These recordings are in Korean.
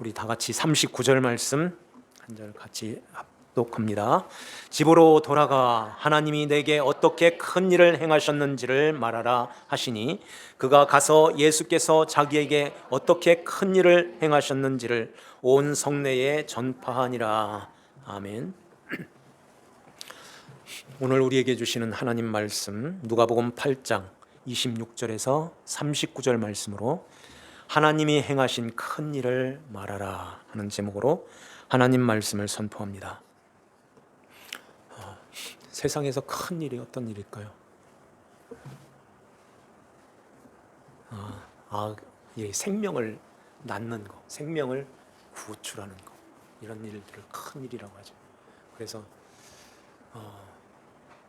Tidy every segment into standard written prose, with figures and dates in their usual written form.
우리 다 같이 39절 말씀 한 절 같이 합독합니다. 집으로 돌아가 하나님이 내게 어떻게 큰 일을 행하셨는지를 말하라 하시니 그가 가서 예수께서 자기에게 어떻게 큰 일을 행하셨는지를 온 성내에 전파하니라. 아멘. 오늘 우리에게 주시는 하나님 말씀 누가복음 8장 26절에서 39절 말씀으로 하나님이 행하신 큰 일을 말하라 하는 제목으로 하나님 말씀을 선포합니다. 세상에서 큰 일이 어떤 일일까요? 생명을 낳는 거, 생명을 구출하는 거, 이런 일들을 큰 일이라고 하죠. 그래서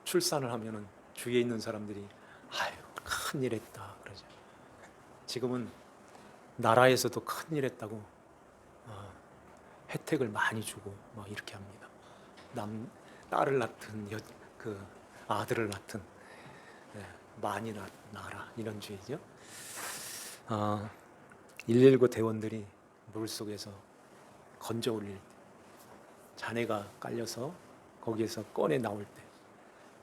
출산을 하면은 주위에 있는 사람들이 아유 큰일 했다 그러죠. 지금은 나라에서도 큰일 했다고 혜택을 많이 주고 막 이렇게 합니다. 딸을 낳든 아들을 낳든 많이 낳아라 이런 주의죠. 119 대원들이 물속에서 건져 올릴 때 잔해가 깔려서 거기에서 꺼내 나올 때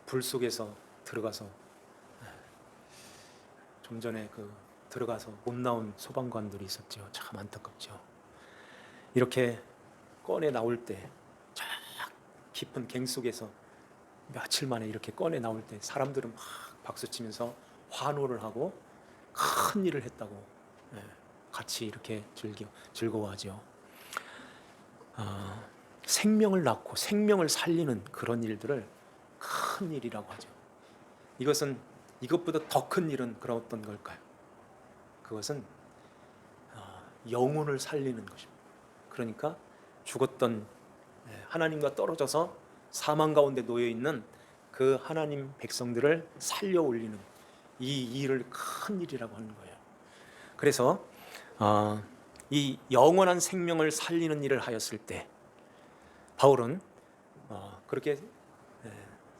불 속에서 들어가서 좀 전에 들어가서 못 나온 소방관들이 있었죠. 참 안타깝죠. 이렇게 꺼내 나올 때 쫙 깊은 갱 속에서 며칠 만에 이렇게 꺼내 나올 때 사람들은 막 박수치면서 환호를 하고 큰 일을 했다고 같이 이렇게 즐거워하죠. 생명을 낳고 생명을 살리는 그런 일들을 큰 일이라고 하죠. 이것보다 더 큰 일은 그런 어떤 걸까요? 그것은 영혼을 살리는 것입니다. 그러니까 죽었던 하나님과 떨어져서 사망 가운데 놓여 있는 그 하나님 백성들을 살려 올리는 이 일을 큰 일이라고 하는 거예요. 그래서 이 영원한 생명을 살리는 일을 하였을 때 바울은 그렇게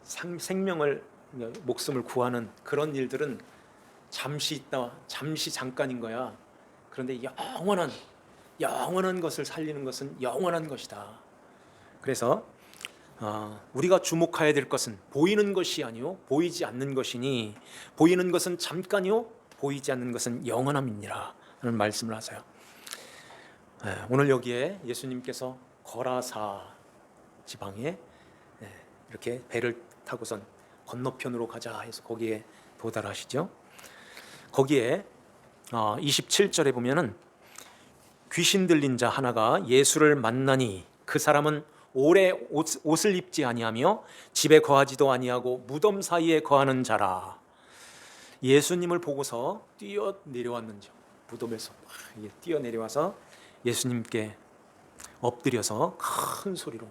생명을 목숨을 구하는 그런 일들은 잠시 있다, 잠시 잠깐인 거야. 그런데 영원한 것을 살리는 것은 영원한 것이다. 그래서 우리가 주목해야 될 것은 보이는 것이 아니요 보이지 않는 것이니 보이는 것은 잠깐이요 보이지 않는 것은 영원함이니라 하는 말씀을 하세요. 오늘 여기에 예수님께서 거라사 지방에 이렇게 배를 타고선 건너편으로 가자 해서 거기에 도달하시죠. 거기에 27절에 보면은 귀신 들린 자 하나가 예수를 만나니 그 사람은 오래 옷을 입지 아니하며 집에 거하지도 아니하고 무덤 사이에 거하는 자라. 예수님을 보고서 뛰어 내려왔는지 무덤에서 뛰어 내려와서 예수님께 엎드려서 큰 소리로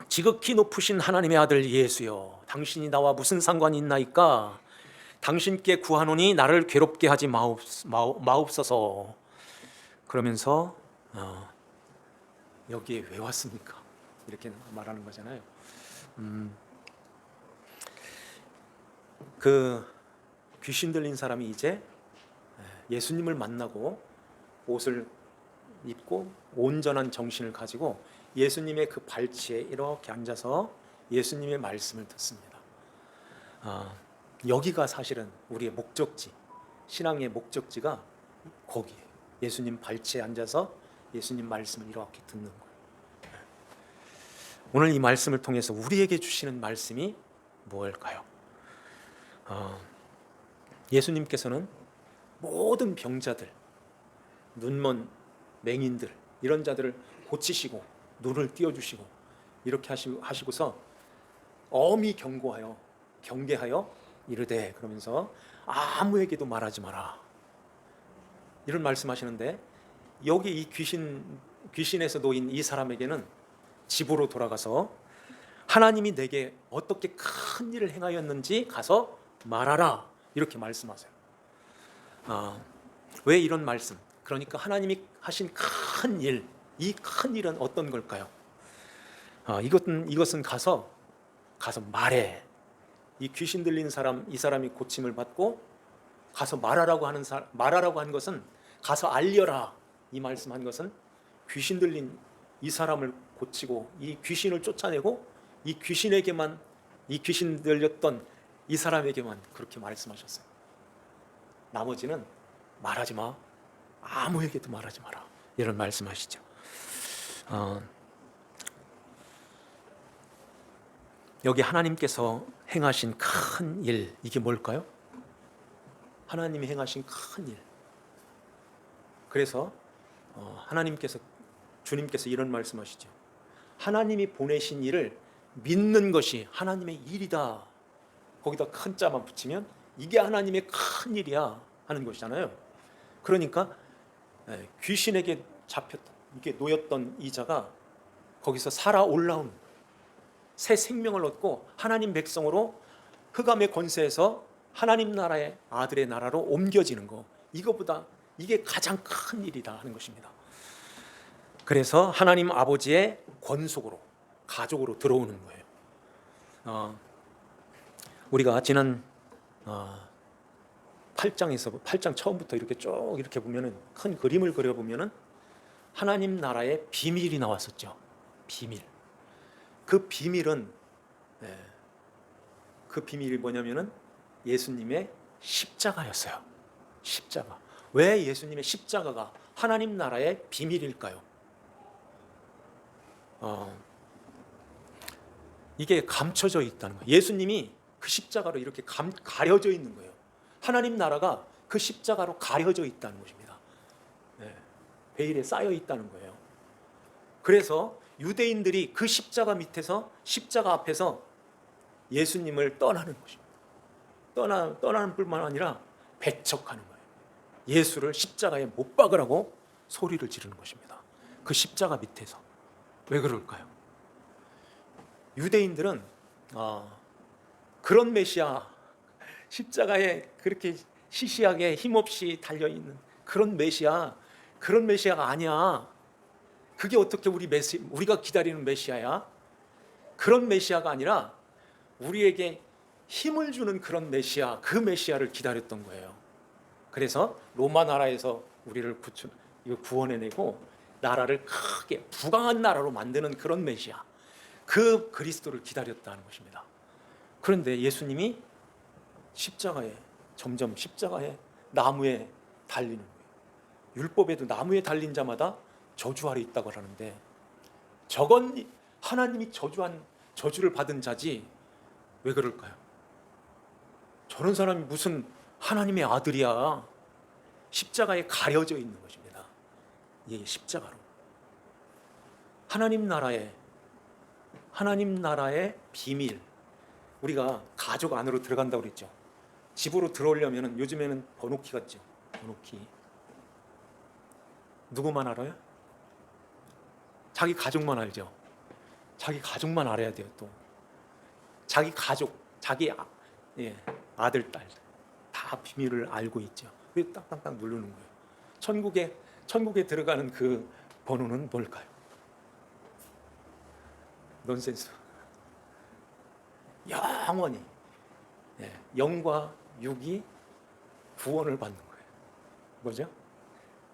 지극히 높으신 하나님의 아들 예수여, 당신이 나와 무슨 상관이 있나이까? 당신께 구하노니 나를 괴롭게 하지 마옵소서. 그러면서 여기에 왜 왔습니까? 이렇게 말하는 거잖아요. 그 귀신 들린 사람이 이제 예수님을 만나고 옷을 입고 온전한 정신을 가지고 예수님의 그 발치에 이렇게 앉아서 예수님의 말씀을 듣습니다. 여기가 사실은 우리의 목적지, 신앙의 목적지가 거기에요. 예수님 발치에 앉아서 예수님 말씀을 이렇게 듣는 거예요. 오늘 이 말씀을 통해서 우리에게 주시는 말씀이 무엇일까요? 예수님께서는 모든 병자들, 눈먼 맹인들 이런 자들을 고치시고 눈을 띄워주시고 이렇게 하시고서 엄히 경계하여 이르되 그러면서 아무에게도 말하지 마라 이런 말씀하시는데 여기 이 귀신에서 놓인 이 사람에게는 집으로 돌아가서 하나님이 내게 어떻게 큰 일을 행하였는지 가서 말하라 이렇게 말씀하세요. 왜 이런 말씀? 그러니까 하나님이 하신 큰 일, 이 큰 일은 어떤 걸까요? 이것은 가서 말해. 이 귀신 들린 사람, 이 사람이 고침을 받고 가서 말하라고 한 것은 가서 알려라. 이 말씀한 것은 귀신 들린 이 사람을 고치고 이 귀신을 쫓아내고 이 귀신에게만, 이 귀신 들렸던 이 사람에게만 그렇게 말씀하셨어요. 나머지는 말하지 마, 아무에게도 말하지 마라, 이런 말씀하시죠. 여기 하나님께서 행하신 큰 일, 이게 뭘까요? 하나님이 행하신 큰 일. 그래서 하나님께서, 주님께서 이런 말씀하시죠. 하나님이 보내신 일을 믿는 것이 하나님의 일이다. 거기다 큰 자만 붙이면 이게 하나님의 큰 일이야 하는 것이잖아요. 그러니까 귀신에게 잡혔던, 이게 놓였던 이 자가 거기서 살아 올라오는, 새 생명을 얻고 하나님 백성으로 흑암의 권세에서 하나님 나라의 아들의 나라로 옮겨지는 거, 이거보다 이게 가장 큰 일이다 하는 것입니다. 그래서 하나님 아버지의 권속으로, 가족으로 들어오는 거예요. 우리가 지난 8장 처음부터 이렇게 쭉 이렇게 보면은, 큰 그림을 그려보면은 하나님 나라의 비밀이 나왔었죠. 비밀. 그 비밀은 그 비밀이 뭐냐면은 예수님의 십자가였어요. 십자가. 왜 예수님의 십자가가 하나님 나라의 비밀일까요? 이게 감춰져 있다는 거예요. 예수님이 그 십자가로 이렇게 가려져 있는 거예요. 하나님 나라가 그 십자가로 가려져 있다는 것입니다. 베일에 쌓여 있다는 거예요. 그래서 유대인들이 그 십자가 밑에서, 십자가 앞에서 예수님을 떠나는 것입니다. 떠나는 뿐만 아니라 배척하는 거예요. 예수를 십자가에 못 박으라고 소리를 지르는 것입니다. 그 십자가 밑에서. 왜 그럴까요? 유대인들은 그런 메시아, 십자가에 그렇게 시시하게 힘없이 달려있는 그런 메시아가 아니야. 그게 어떻게 우리가 기다리는 메시아야? 그런 메시아가 아니라 우리에게 힘을 주는 그런 메시아, 그 메시아를 기다렸던 거예요. 그래서 로마 나라에서 우리를 구원해내고 나라를 크게 부강한 나라로 만드는 그런 메시아, 그 그리스도를 기다렸다는 것입니다. 그런데 예수님이 점점 십자가에, 나무에 달리는 거예요. 율법에도 나무에 달린 자마다 저주 아래 있다고 하는데, 저건 하나님이 저주를 받은 자지 왜 그럴까요? 저런 사람이 무슨 하나님의 아들이야. 십자가에 가려져 있는 것입니다. 예, 십자가로. 하나님 나라의 비밀. 우리가 가족 안으로 들어간다고 그랬죠. 집으로 들어오려면 요즘에는 번호키 같죠. 번호키. 누구만 알아요? 자기 가족만 알죠. 자기 가족만 알아야 돼요. 또 자기 가족, 자기 아들, 딸 다 비밀을 알고 있죠. 그래서 딱딱딱 누르는 거예요. 천국에 들어가는 그 번호는 뭘까요? 넌센스. 영원히, 영과 육이 구원을 받는 거예요. 뭐죠?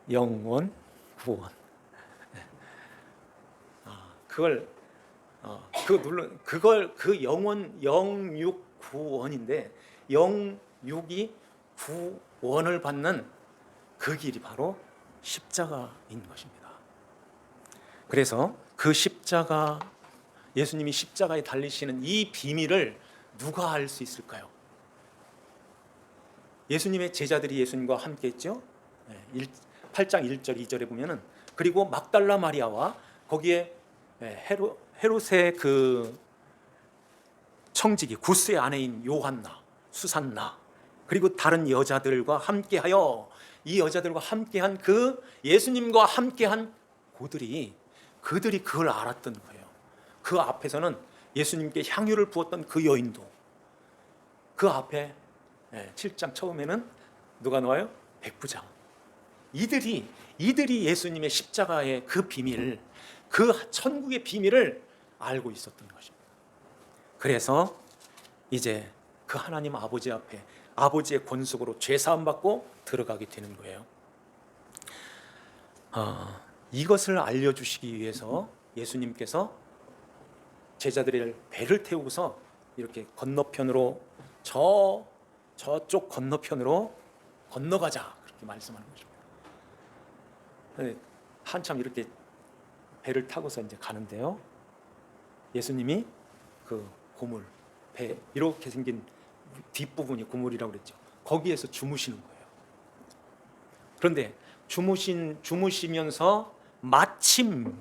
영원 구원. 그 영원, 영육 구원인데, 영육이 구원을 받는 그 길이 바로 십자가인 것입니다. 그래서 그 십자가, 예수님이 십자가에 달리시는 이 비밀을 누가 알 수 있을까요? 예수님의 제자들이 예수님과 함께 했죠. 8장 1절 2절에 보면은, 그리고 막달라 마리아와 거기에 헤롯의 그 청지기 구스의 아내인 요한나, 수산나, 그리고 다른 여자들과 함께하여, 이 여자들과 함께한 그 예수님과 함께한 그들이 그걸 알았던 거예요. 그 앞에서는 예수님께 향유를 부었던 그 여인도, 그 앞에 7장 처음에는 누가 나와요? 백부장. 이들이 예수님의 십자가의 그 비밀, 그 천국의 비밀을 알고 있었던 것입니다. 그래서 이제 그 하나님 아버지 앞에 아버지의 권속으로 죄사함 받고 들어가게 되는 거예요. 이것을 알려주시기 위해서 예수님께서 제자들의 배를 태우고서 이렇게 건너편으로 저쪽 건너편으로 건너가자 그렇게 말씀하는 것입니다. 한참 이렇게 배를 타고서 이제 가는데요. 예수님이 그 고물, 배 이렇게 생긴 뒷부분이 고물이라고 그랬죠. 거기에서 주무시는 거예요. 그런데 주무시면서 마침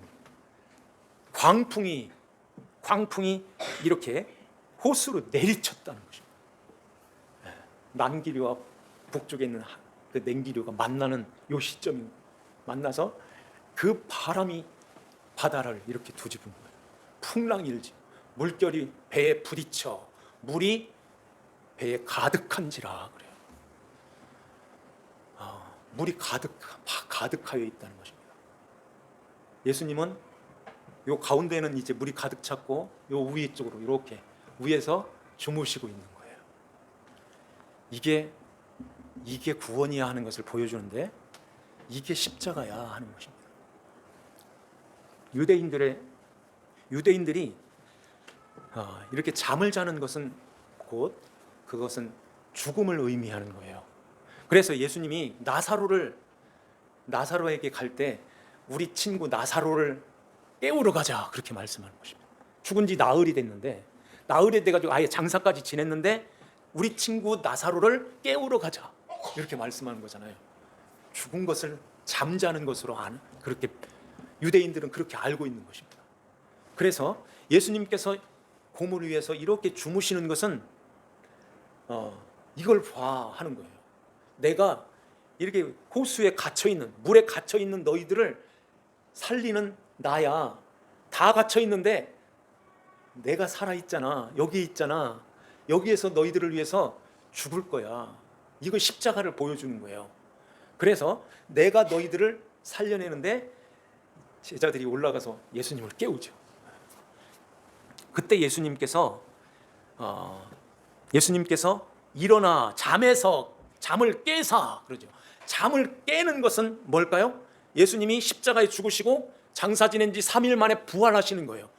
광풍이 이렇게 호수로 내리쳤다는 것입니다. 남기류와 북쪽에 있는 그 냉기류가 만나는 요 시점이 만나서 그 바람이 바다를 이렇게 뒤집은 거예요. 풍랑이 일지 물결이 배에 부딪혀 물이 배에 가득한지라 그래요. 물이 가득하여 있다는 것입니다. 예수님은 요 가운데는 이제 물이 가득 찼고 요 위에 쪽으로 이렇게 위에서 주무시고 있는 거예요. 이게 구원이야 하는 것을 보여주는데 이게 십자가야 하는 것입니다. 유대인들이 이렇게 잠을 자는 것은 그것은 죽음을 의미하는 거예요. 그래서 예수님이 나사로에게 갈 때 우리 친구 나사로를 깨우러 가자 그렇게 말씀하는 것입니다. 죽은 지 나흘이 됐는데 나흘이 돼가지고 아예 장사까지 지냈는데 우리 친구 나사로를 깨우러 가자 이렇게 말씀하는 거잖아요. 죽은 것을 잠자는 것으로 그렇게 유대인들은 그렇게 알고 있는 것입니다. 그래서 예수님께서 고물 위에서 이렇게 주무시는 것은 이걸 봐 하는 거예요. 내가 이렇게 호수에 갇혀있는 물에 갇혀있는 너희들을 살리는 나야. 다 갇혀있는데 내가 살아있잖아. 여기 있잖아. 여기에서 너희들을 위해서 죽을 거야. 이거 십자가를 보여주는 거예요. 그래서 내가 너희들을 살려내는데 제자들이 올라가서 예수님을 깨우죠. 그때 예수님께서 일어나 잠을 깨사 그러죠. 잠을 깨는 것은 뭘까요? 예수님이 십자가에 죽으시고 장사 지낸 지 3일 만에 부활하시는 거예요.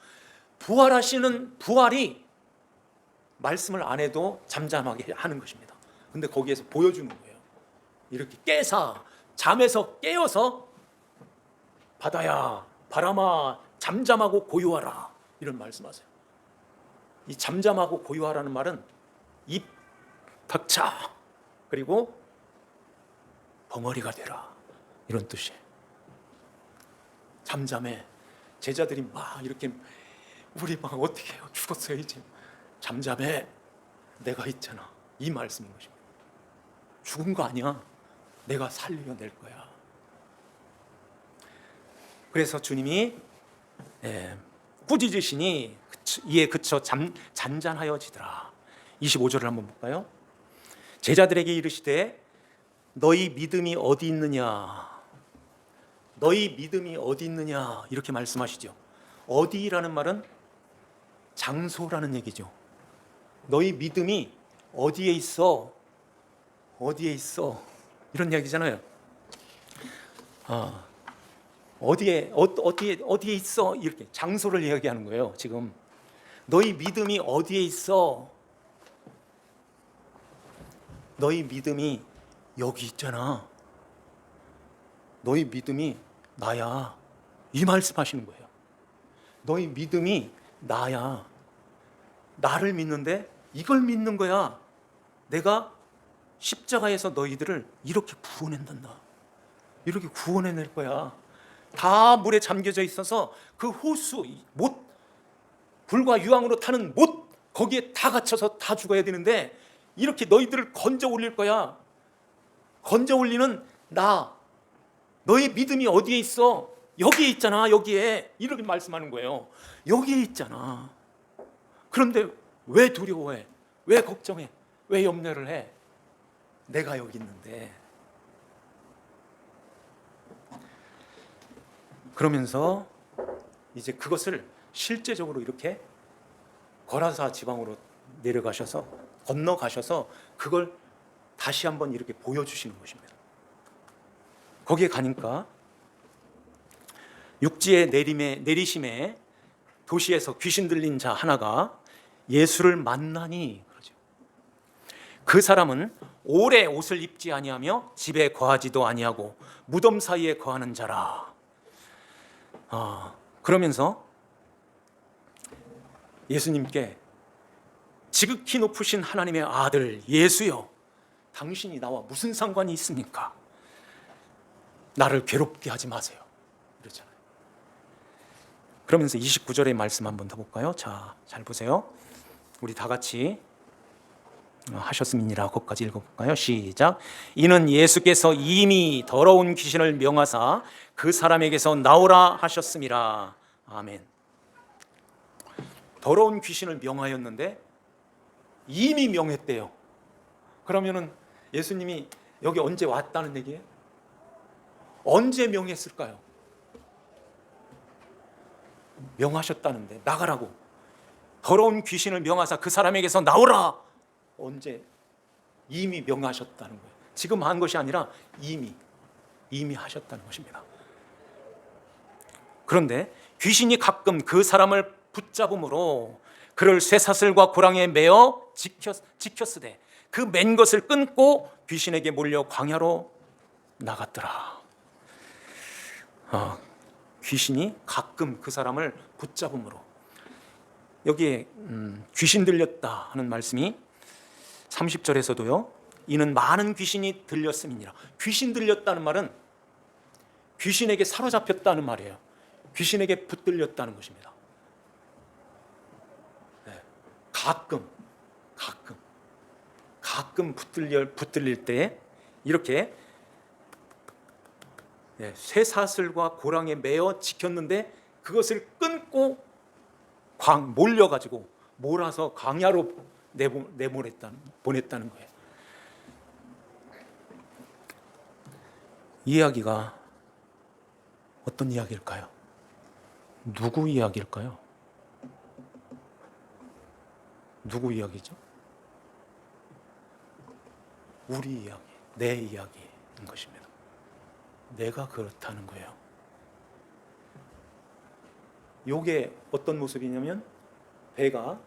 부활이 말씀을 안 해도 잠잠하게 하는 것입니다. 근데 거기에서 보여주는 거예요. 이렇게 잠에서 깨어서 바다야, 바람아, 잠잠하고 고요하라 이런 말씀하세요. 이 잠잠하고 고요하라는 말은 입 닥쳐 그리고 벙어리가 되라 이런 뜻이에요. 잠잠해. 제자들이 막 이렇게 우리 막 어떻게 해요? 죽었어요 이제. 잠잠해. 내가 있잖아. 이 말씀인 것입니다. 죽은 거 아니야. 내가 살려낼 거야. 그래서 주님이 꾸짖으시니 이에 그쳐 잔잔하여지더라. 25절을 한번 볼까요? 제자들에게 이르시되 너희 믿음이 어디 있느냐? 너희 믿음이 어디 있느냐? 이렇게 말씀하시죠. 어디라는 말은 장소라는 얘기죠. 너희 믿음이 어디에 있어? 어디에 있어? 이런 이야기잖아요. 어디에 있어? 이렇게 장소를 이야기하는 거예요. 지금 너희 믿음이 어디에 있어? 너희 믿음이 여기 있잖아. 너희 믿음이 나야. 이 말씀하시는 거예요. 너희 믿음이 나야. 나를 믿는데 이걸 믿는 거야. 내가 십자가에서 너희들을 이렇게 구원한다. 이렇게 구원해낼 거야. 다 물에 잠겨져 있어서 그 호수, 불과 유황으로 타는 못 거기에 다 갇혀서 다 죽어야 되는데 이렇게 너희들을 건져 올릴 거야. 건져 올리는 나. 너희 믿음이 어디에 있어? 여기에 있잖아. 여기에. 이렇게 말씀하는 거예요. 여기에 있잖아. 그런데 왜 두려워해? 왜 걱정해? 왜 염려를 해? 내가 여기 있는데. 그러면서 이제 그것을 실제적으로 이렇게 거라사 지방으로 내려가셔서 건너가셔서 그걸 다시 한번 이렇게 보여주시는 것입니다. 거기에 가니까 육지의 내리심에 도시에서 귀신 들린 자 하나가 예수를 만나니 그러죠. 그 사람은 오래 옷을 입지 아니하며 집에 거하지도 아니하고 무덤 사이에 거하는 자라. 그러면서 예수님께 지극히 높으신 하나님의 아들 예수여, 당신이 나와 무슨 상관이 있습니까? 나를 괴롭게 하지 마세요. 이러잖아요. 그러면서 29절의 말씀 한번 더 볼까요? 자, 잘 보세요. 우리 다 같이 하셨음이니라 거기까지 읽어볼까요? 시작. 이는 예수께서 이미 더러운 귀신을 명하사 그 사람에게서 나오라 하셨음이라. 아멘. 더러운 귀신을 명하였는데 이미 명했대요. 그러면은 예수님이 여기 언제 왔다는 얘기예요? 언제 명했을까요? 명하셨다는데 나가라고, 더러운 귀신을 명하사 그 사람에게서 나오라. 언제? 이미 명하셨다는 거예요. 지금 한 것이 아니라 이미 하셨다는 것입니다. 그런데 귀신이 가끔 그 사람을 붙잡음으로 그를 쇠사슬과 고랑에 매어 지켰으되 그 맨 것을 끊고 귀신에게 몰려 광야로 나갔더라. 귀신이 가끔 그 사람을 붙잡음으로, 여기에 귀신 들렸다 하는 말씀이 30절에서도요. 이는 많은 귀신이 들렸음이니라. 귀신 들렸다는 말은 귀신에게 사로잡혔다는 말이에요. 귀신에게 붙들렸다는 것입니다. 네. 가끔 붙들릴 때 이렇게 쇠사슬과 고랑에 매어 지켰는데 그것을 끊고 몰려가지고 몰아서 광야로 보냈다는 거예요. 이야기가 어떤 이야기일까요? 누구 이야기일까요? 누구 이야기죠? 우리 이야기, 내 이야기인 것입니다. 내가 그렇다는 거예요. 이게 어떤 모습이냐면 배가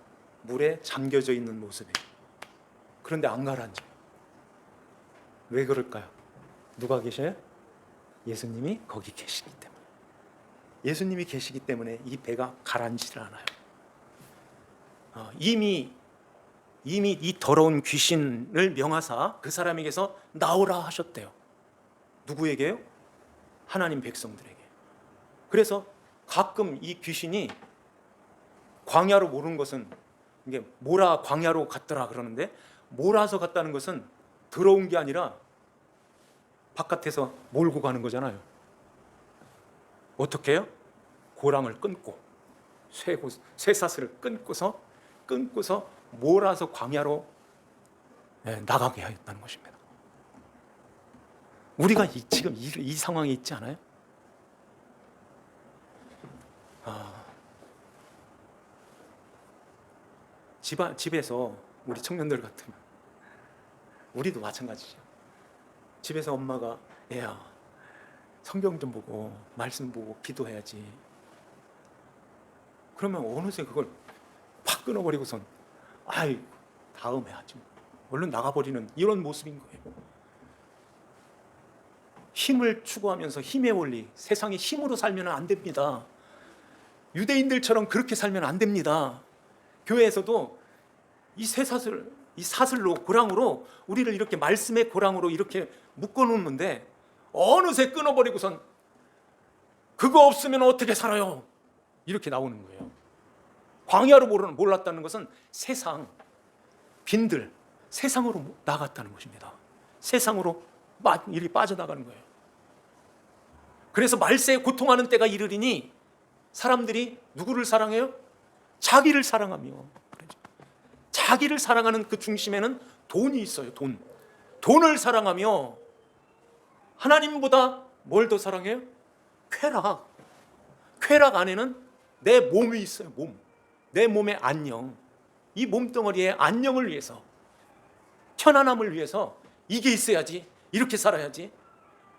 물에 잠겨져 있는 모습이에요. 그런데 안 가라앉아요. 왜 그럴까요? 누가 계셔요? 예수님이 거기 계시기 때문에. 예수님이 계시기 때문에 이 배가 가라앉지를 않아요. 이미 이 더러운 귀신을 명하사 그 사람에게서 나오라 하셨대요. 누구에게요? 하나님 백성들에게. 그래서 가끔 이 귀신이 광야로 모르는 것은, 이게 몰아 광야로 갔더라 그러는데, 몰아서 갔다는 것은 들어온 게 아니라 바깥에서 몰고 가는 거잖아요. 어떻게 해요? 고랑을 끊고 쇠사슬을 끊고서 몰아서 광야로 나가게 하였다는 것입니다. 우리가 지금 이 상황에 있지 않아요? 집에서 우리 청년들 같으면, 우리도 마찬가지죠. 집에서 엄마가 애야 성경 좀 보고 말씀 보고 기도해야지. 그러면 어느새 그걸 팍 끊어버리고선 아이 다음에 하지, 얼른 나가버리는 이런 모습인 거예요. 힘을 추구하면서 힘의 원리, 세상의 힘으로 살면 안 됩니다. 유대인들처럼 그렇게 살면 안 됩니다. 교회에서도 이 쇠사슬, 이 사슬로, 고랑으로 우리를 이렇게 말씀의 고랑으로 이렇게 묶어놓는데 어느새 끊어버리고선 그거 없으면 어떻게 살아요? 이렇게 나오는 거예요. 광야로 몰랐다는 것은 세상, 빈들, 세상으로 나갔다는 것입니다. 세상으로 이리 빠져나가는 거예요. 그래서 말세에 고통하는 때가 이르리니 사람들이 누구를 사랑해요? 자기를 사랑하며. 자기를 사랑하는 그 중심에는 돈이 있어요. 돈을 사랑하며, 하나님보다 뭘 더 사랑해요? 쾌락 안에는 내 몸이 있어요. 내 몸의 안녕, 이 몸뚱어리의 안녕을 위해서, 편안함을 위해서 이게 있어야지, 이렇게 살아야지,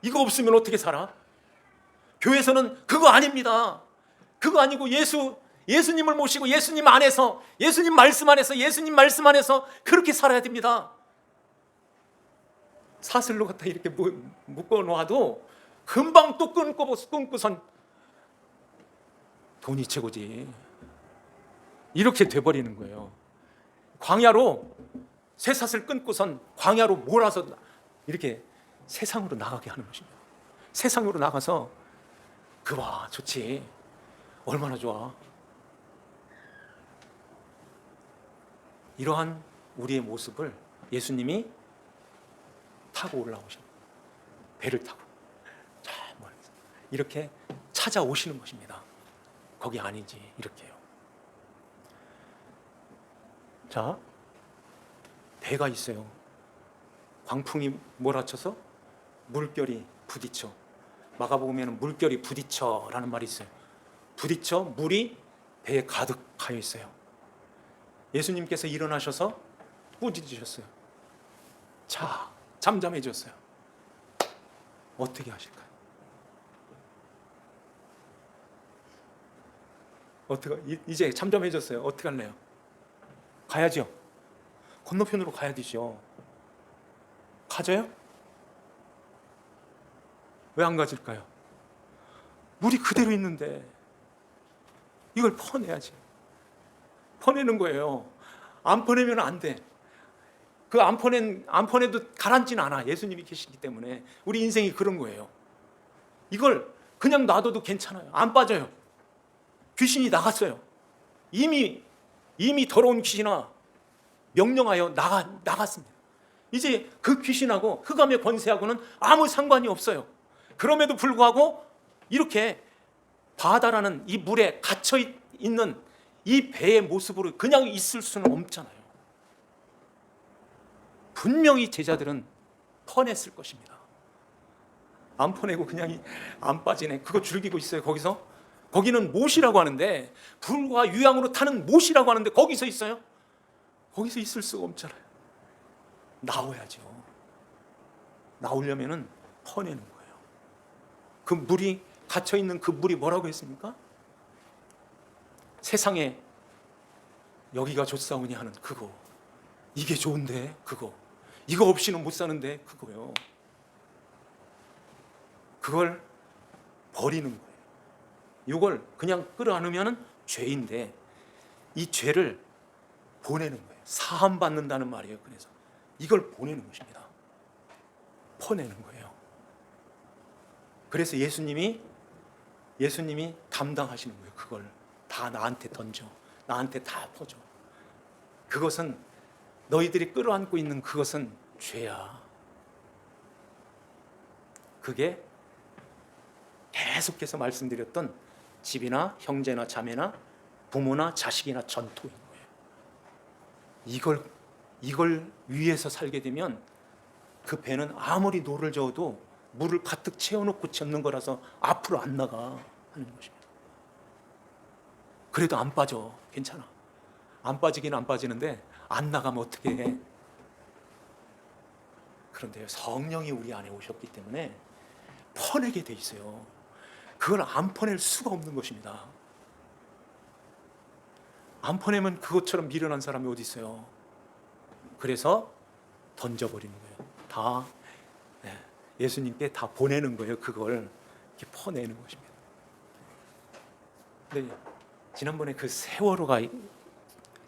이거 없으면 어떻게 살아? 교회에서는 그거 아닙니다. 그거 아니고 예수님을 모시고 예수님 안에서, 예수님 말씀 안에서, 예수님 말씀 안에서 그렇게 살아야 됩니다. 사슬로 갖다 이렇게 묶어 놓아도 금방 또 끊고선 돈이 최고지. 이렇게 돼버리는 거예요. 광야로 쇠사슬 끊고선 광야로 몰아서 이렇게 세상으로 나가게 하는 것입니다. 세상으로 나가서 그와 좋지. 얼마나 좋아. 이러한 우리의 모습을 예수님이 타고 올라오십니다. 배를 타고 저 멀리서 이렇게 찾아오시는 것입니다. 거기 아니지 이렇게요. 자, 배가 있어요. 광풍이 몰아쳐서 물결이 부딪혀. 마가복음에는 물결이 부딪혀라는 말이 있어요. 부딪혀 물이 배에 가득하여 있어요. 예수님께서 일어나셔서 꾸짖으셨어요. 자, 잠잠해졌어요. 어떻게 하실까요? 이제 잠잠해졌어요. 어떻게 할래요? 가야죠. 건너편으로 가야 되죠. 가져요? 왜 안 가질까요? 물이 그대로 있는데 이걸 퍼내야지. 퍼내는 거예요. 안 퍼내면 안 돼. 그 안 퍼내도 가라앉진 않아. 예수님이 계시기 때문에. 우리 인생이 그런 거예요. 이걸 그냥 놔둬도 괜찮아요. 안 빠져요. 귀신이 나갔어요. 이미 더러운 귀신아 명령하여 나갔습니다. 이제 그 귀신하고 흑암의 권세하고는 아무 상관이 없어요. 그럼에도 불구하고 이렇게 바다라는 이 물에 갇혀 있는 이 배의 모습으로 그냥 있을 수는 없잖아요. 분명히 제자들은 퍼냈을 것입니다. 안 퍼내고 그냥 안 빠지네. 그거 즐기고 있어요. 거기는 못이라고 하는데, 불과 유양으로 타는 못이라고 하는데 거기서 있어요? 거기서 있을 수가 없잖아요. 나와야죠. 나오려면은 퍼내는 거예요. 그 물이 갇혀있는 그 물이 뭐라고 했습니까? 세상에 여기가 좋사오니 하는 그거, 이게 좋은데 그거, 이거 없이는 못 사는데 그거요. 그걸 버리는 거예요. 이걸 그냥 끌어안으면 죄인데 이 죄를 보내는 거예요. 사함 받는다는 말이에요. 그래서 이걸 보내는 것입니다. 퍼내는 거예요. 그래서 예수님이 담당하시는 거예요. 그걸 다 나한테 던져, 나한테 다 퍼줘. 그것은 너희들이 끌어안고 있는 그것은 죄야. 그게 계속해서 말씀드렸던 집이나 형제나 자매나 부모나 자식이나 전토인 거예요. 이걸 위해서 살게 되면 그 배는 아무리 노를 저어도 물을 가득 채워놓고 젓는 거라서 앞으로 안 나가 하는 것입니다. 그래도 안 빠져. 괜찮아. 안 빠지긴 안 빠지는데 안 나가면 어떻게 해? 그런데요, 성령이 우리 안에 오셨기 때문에 퍼내게 돼 있어요. 그걸 안 퍼낼 수가 없는 것입니다. 안 퍼내면 그것처럼 미련한 사람이 어디 있어요? 그래서 던져버리는 거예요. 다 예수님께 다 보내는 거예요. 그걸 이렇게 퍼내는 것입니다. 근데 지난번에 그 세월호가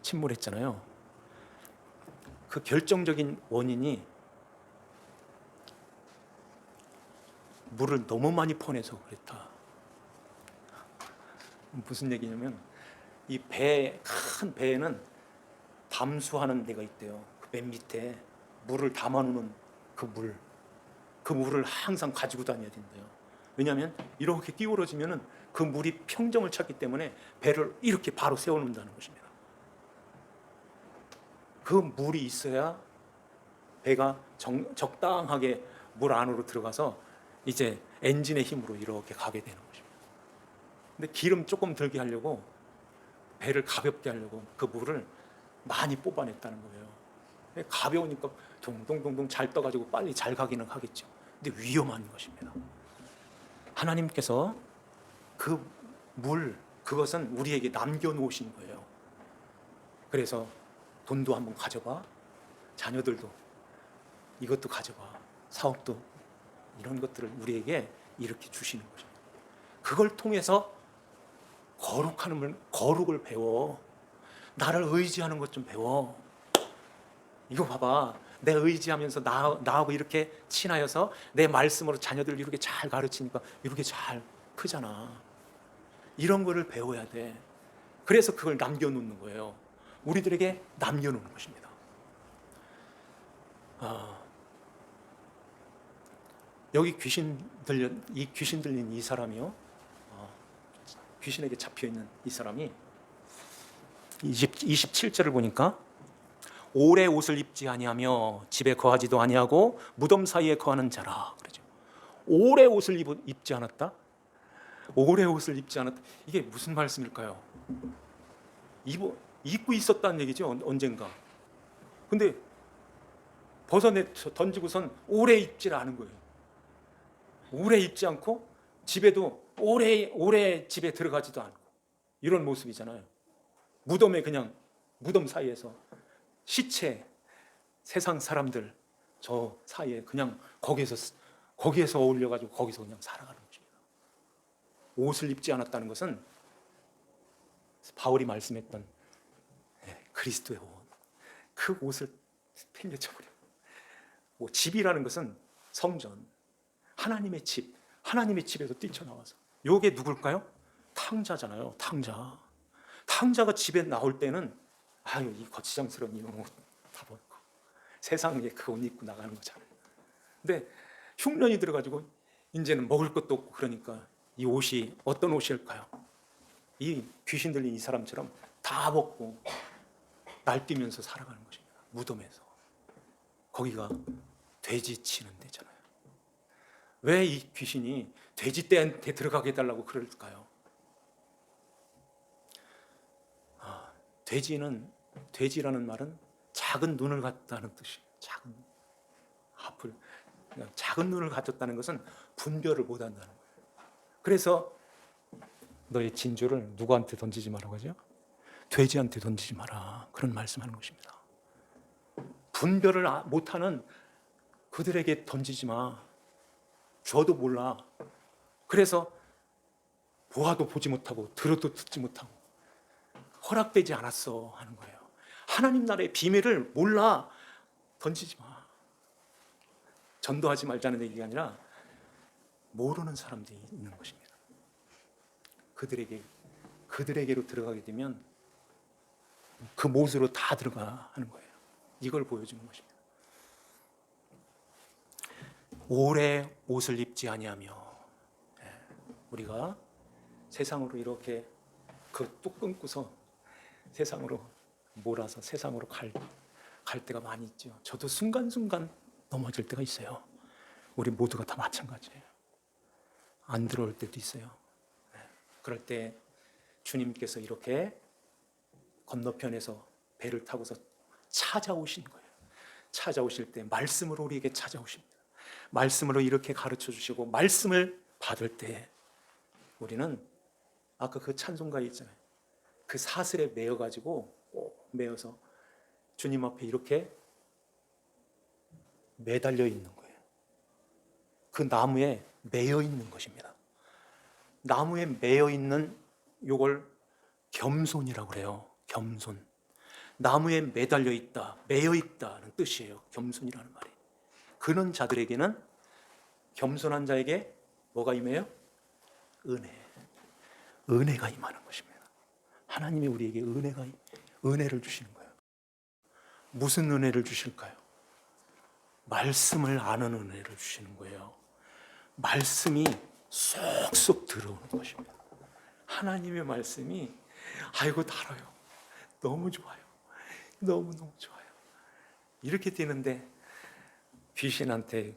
침몰했잖아요. 그 결정적인 원인이 물을 너무 많이 퍼내서 그랬다. 무슨 얘기냐면 이 큰 배에는 담수하는 데가 있대요. 그 맨 밑에 물을 담아놓는 그 물을 항상 가지고 다녀야 된대요. 왜냐하면 이렇게 기울어지면은 그 물이 평정을 찾기 때문에 배를 이렇게 바로 세워놓는다는 것입니다. 그 물이 있어야 배가 적당하게 물 안으로 들어가서 이제 엔진의 힘으로 이렇게 가게 되는 것입니다. 근데 기름 조금 들게 하려고, 배를 가볍게 하려고 그 물을 많이 뽑아냈다는 거예요. 가벼우니까 동동동동 잘 떠가지고 빨리 잘 가기는 하겠죠. 근데 위험한 것입니다. 하나님께서 그 그것은 우리에게 남겨놓으신 거예요. 그래서 돈도 한번 가져봐, 자녀들도 이것도 가져봐, 사업도, 이런 것들을 우리에게 이렇게 주시는 것입니다. 그걸 통해서 거룩을 배워. 나를 의지하는 것 좀 배워. 이거 봐봐, 내 의지하면서 나하고 이렇게 친하여서 내 말씀으로 자녀들 이렇게 잘 가르치니까 이렇게 잘 크잖아. 이런 거를 배워야 돼. 그래서 그걸 남겨놓는 거예요. 우리들에게 남겨놓는 것입니다. 여기 귀신 들린 이 사람이요, 귀신에게 잡혀있는 이 사람이 27절을 보니까 오래 옷을 입지 아니하며 집에 거하지도 아니하고 무덤 사이에 거하는 자라 그러죠. 오래 옷을 입지 않았다? 오래 옷을 입지 않았다. 이게 무슨 말씀일까요? 입고 있었다는 얘기죠, 언젠가. 근데 던지고선 오래 입질 않은 거예요. 오래 입지 않고 집에도 오래 집에 들어가지도 않고, 이런 모습이잖아요. 무덤 사이에서 시체, 세상 사람들 저 사이에 그냥 거기에서 어울려가지고 거기서 그냥 살아가는 것입니다. 옷을 입지 않았다는 것은 바울이 말씀했던 그리스도의 옷, 그 옷을 빌려쳐버려. 집이라는 것은 성전, 하나님의 집에서 뛰쳐나와서, 요게 누굴까요? 탕자잖아요. 탕자가 집에 나올 때는 이 거치장스러운 이놈 옷 다 벗고 세상에 그 옷 입고 나가는 거잖아요. 근데 흉년이 들어가지고 이제는 먹을 것도 없고, 그러니까 이 옷이 어떤 옷일까요? 이 귀신 들린 이 사람처럼 다 벗고 날뛰면서 살아가는 것입니다. 무덤에서. 거기가 돼지 치는 데잖아요. 왜 이 귀신이 돼지 떼한테 들어가게 해달라고 그럴까요? 돼지라는 말은 작은 눈을 갖다는 뜻이에요. 작은 눈을 가졌다는 것은 분별을 못한다는 거예요. 그래서 너의 진주를 누구한테 던지지 마라고 하죠? 돼지한테 던지지 마라, 그런 말씀하는 것입니다. 분별을 못하는 그들에게 던지지 마. 줘도 몰라. 그래서 보아도 보지 못하고 들어도 듣지 못하고 허락되지 않았어 하는 거예요. 하나님 나라의 비밀을 몰라. 던지지 마. 전도하지 말자는 얘기가 아니라 모르는 사람들이 있는 것입니다. 그들에게로 들어가게 되면 그 못으로 다 들어가 하는 거예요. 이걸 보여주는 것입니다. 오래 옷을 입지 아니하며, 우리가 세상으로 이렇게 뚝 끊고서 세상으로 몰아서 세상으로 갈 때가 많이 있죠. 저도 순간순간 넘어질 때가 있어요. 우리 모두가 다 마찬가지예요. 안 들어올 때도 있어요. 그럴 때 주님께서 이렇게 건너편에서 배를 타고서 찾아오신 거예요. 찾아오실 때 말씀으로 우리에게 찾아오십니다. 말씀으로 이렇게 가르쳐 주시고, 말씀을 받을 때 우리는 아까 그 찬송가에 있잖아요. 그 사슬에 매어가지고 매어서 주님 앞에 이렇게 매달려 있는 거예요. 그 나무에 매여 있는 것입니다. 나무에 매여 있는 요걸 겸손이라고 그래요. 겸손. 나무에 매달려 있다, 매여 있다는 뜻이에요. 겸손이라는 말이. 그런 자들에게는, 겸손한 자에게 뭐가 임해요? 은혜가 임하는 것입니다. 하나님이 우리에게 은혜를 주시는 거예요. 무슨 은혜를 주실까요? 말씀을 아는 은혜를 주시는 거예요. 말씀이 쏙쏙 들어오는 것입니다. 하나님의 말씀이 아이고 달아요. 너무 좋아요. 너무너무 좋아요. 이렇게 되는데 귀신한테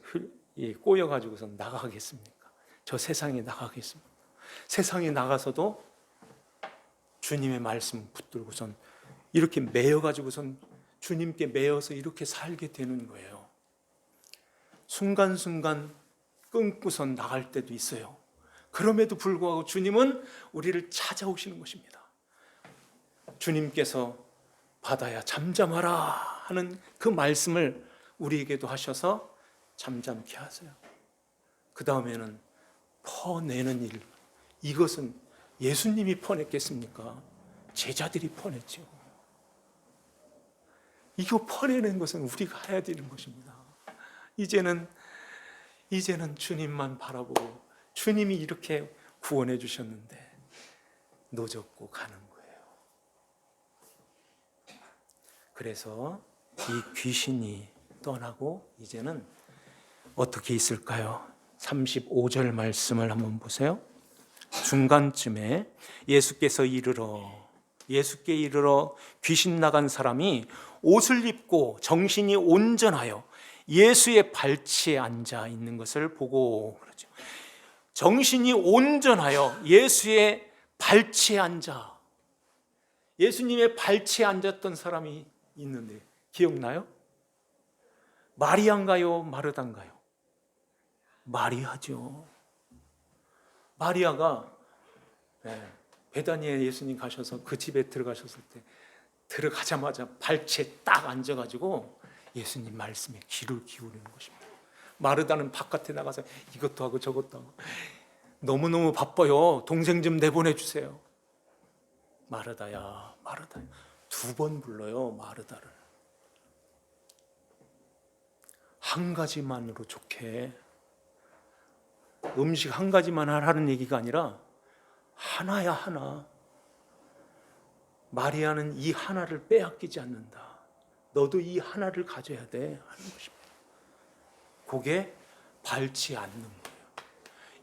꼬여가지고서 나가겠습니까? 저 세상에 나가겠습니까? 세상에 나가서도 주님의 말씀 붙들고선 이렇게 매여가지고선 주님께 매여서 이렇게 살게 되는 거예요. 순간순간 끊고선 나갈 때도 있어요. 그럼에도 불구하고 주님은 우리를 찾아오시는 것입니다. 주님께서 바다야 잠잠하라 하는 그 말씀을 우리에게도 하셔서 잠잠케 하세요. 그 다음에는 퍼내는 일, 이것은 예수님이 퍼냈겠습니까? 제자들이 퍼냈죠. 이거 퍼내는 것은 우리가 해야 되는 것입니다. 이제는 주님만 바라보고 주님이 이렇게 구원해 주셨는데 노젓고 가는 거예요. 그래서 이 귀신이 떠나고 이제는 어떻게 있을까요? 35절 말씀을 한번 보세요. 중간쯤에 예수께 이르러 귀신 나간 사람이 옷을 입고 정신이 온전하여 예수의 발치에 앉아 있는 것을 보고 그러죠. 정신이 온전하여 예수의 발치에 앉아, 예수님의 발치에 앉았던 사람이 있는데 기억나요? 마리아인가요? 마르다인가요? 마리아죠. 마리아가 베다니에 예수님 가셔서 그 집에 들어가셨을 때 들어가자마자 발치에 딱 앉아가지고 예수님 말씀에 귀를 기울이는 것입니다. 마르다는 바깥에 나가서 이것도 하고 저것도 하고 너무너무 바빠요. 동생 좀 내보내주세요. 마르다야, 마르다야. 2번 불러요, 마르다를. 한 가지만으로 좋게, 음식 한 가지만 하라는 얘기가 아니라 하나야 하나. 마리아는 이 하나를 빼앗기지 않는다. 너도 이 하나를 가져야 돼 하는 것입니다. 그게 밟지 않는 거예요.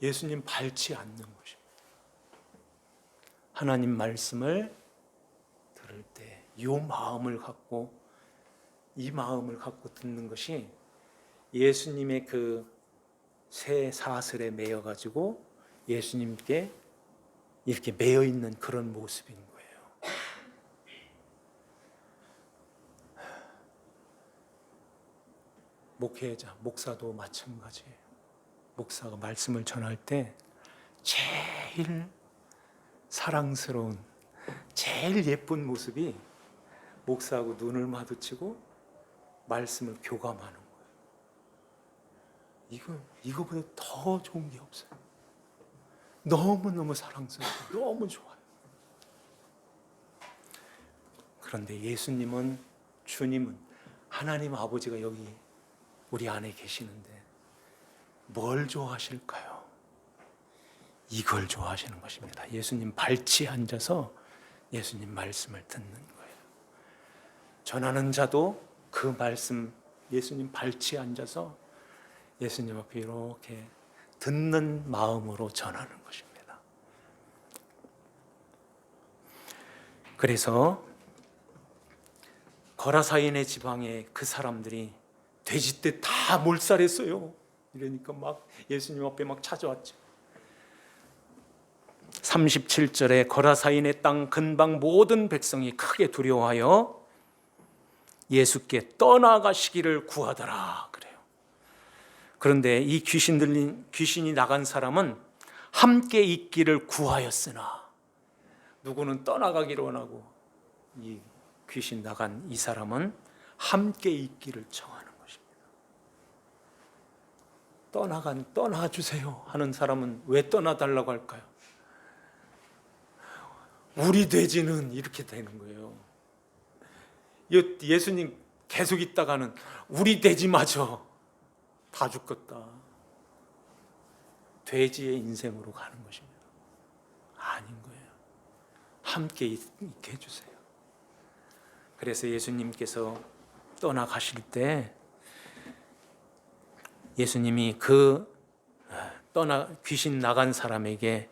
예수님 밟지 않는 것입니다. 하나님 말씀을 들을 때 이 마음을 갖고, 이 마음을 갖고 듣는 것이 예수님의 그 새 사슬에 매여 가지고 예수님께 이렇게 매여 있는 그런 모습인 거예요. 목회자, 목사도 마찬가지예요. 목사가 말씀을 전할 때 제일 사랑스러운, 제일 예쁜 모습이 목사하고 눈을 마주치고 말씀을 교감하는 거예요. 이거보다 더 좋은 게 없어요. 너무너무 사랑스럽고 너무 좋아요. 그런데 예수님은, 주님은, 하나님 아버지가 여기 우리 안에 계시는데 뭘 좋아하실까요? 이걸 좋아하시는 것입니다. 예수님 발치에 앉아서 예수님 말씀을 듣는 거예요. 전하는 자도 그 말씀, 예수님 발치에 앉아서 예수님 앞에 이렇게 듣는 마음으로 전하는 것입니다. 그래서 거라사인의 지방에 그 사람들이 돼지떼 다 몰살했어요. 이러니까 막 예수님 앞에 막 찾아왔죠. 37절에 거라사인의 땅 근방 모든 백성이 크게 두려워하여 예수께 떠나가시기를 구하더라 그래요. 그런데 이 귀신이 나간 사람은 함께 있기를 구하였으나, 누구는 떠나가기를 원하고 이 귀신 나간 이 사람은 함께 있기를 청하는 것입니다. 떠나주세요 하는 사람은 왜 떠나달라고 할까요? 우리 돼지는 이렇게 되는 거예요. 예수님 계속 있다가는 우리 돼지마저 다 죽겠다. 돼지의 인생으로 가는 것입니다. 아닌 거예요. 함께 있게 해주세요. 그래서 예수님께서 떠나가실 때 예수님이 그 귀신 나간 사람에게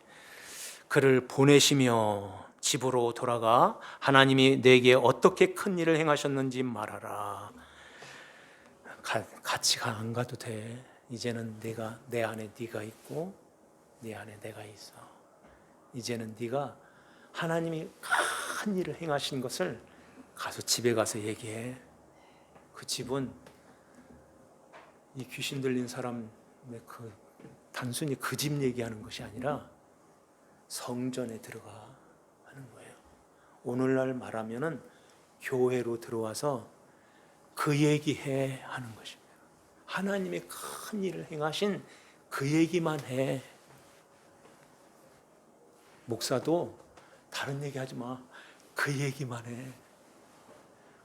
그를 보내시며 집으로 돌아가 하나님이 내게 어떻게 큰 일을 행하셨는지 말하라. 같이 안 가도 돼. 이제는 내 안에 네가 있고 네 안에 내가 있어. 이제는 네가 하나님이 큰 일을 행하신 것을 가서 집에 가서 얘기해. 그 집은 이 귀신 들린 사람의 단순히 그 집 얘기하는 것이 아니라 성전에 들어가 하는 거예요. 오늘날 말하면은 교회로 들어와서 그 얘기해 하는 것입니다. 하나님의 큰 일을 행하신 그 얘기만 해. 목사도 다른 얘기 하지 마. 그 얘기만 해.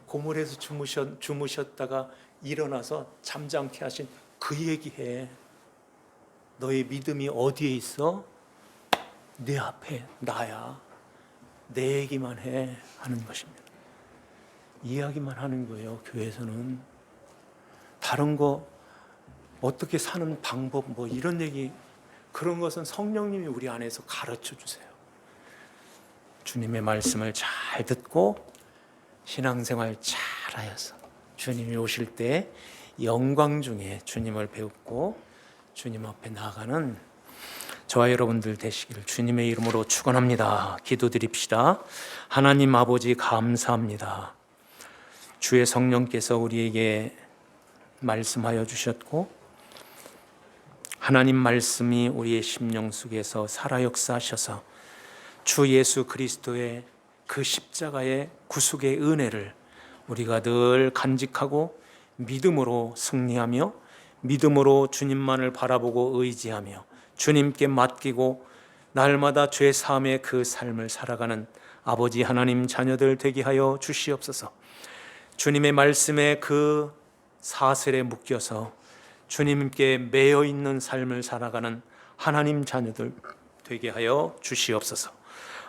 고물에서 주무셨다가 일어나서 잠잠케 하신 그 얘기해. 너의 믿음이 어디에 있어? 내 앞에 나야. 내 얘기만 해 하는 것입니다. 이야기만 하는 거예요. 교회에서는 다른 거 어떻게 사는 방법 뭐 이런 얘기, 그런 것은 성령님이 우리 안에서 가르쳐 주세요. 주님의 말씀을 잘 듣고 신앙생활 잘 하여서 주님이 오실 때 영광 중에 주님을 배우고 주님 앞에 나아가는 저와 여러분들 되시기를 주님의 이름으로 축원합니다. 기도드립시다. 하나님 아버지 감사합니다. 주의 성령께서 우리에게 말씀하여 주셨고 하나님 말씀이 우리의 심령 속에서 살아 역사하셔서 주 예수 그리스도의 그 십자가의 구속의 은혜를 우리가 늘 간직하고 믿음으로 승리하며 믿음으로 주님만을 바라보고 의지하며 주님께 맡기고 날마다 죄 사함의 그 삶을 살아가는 아버지 하나님 자녀들 되게 하여 주시옵소서. 주님의 말씀에 그 사슬에 묶여서 주님께 매여 있는 삶을 살아가는 하나님 자녀들 되게 하여 주시옵소서.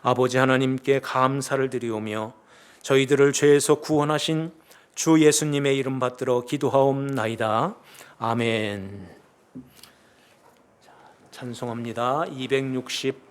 아버지 하나님께 감사를 드리오며 저희들을 죄에서 구원하신 주 예수님의 이름 받들어 기도하옵나이다. 아멘. 찬송합니다. 260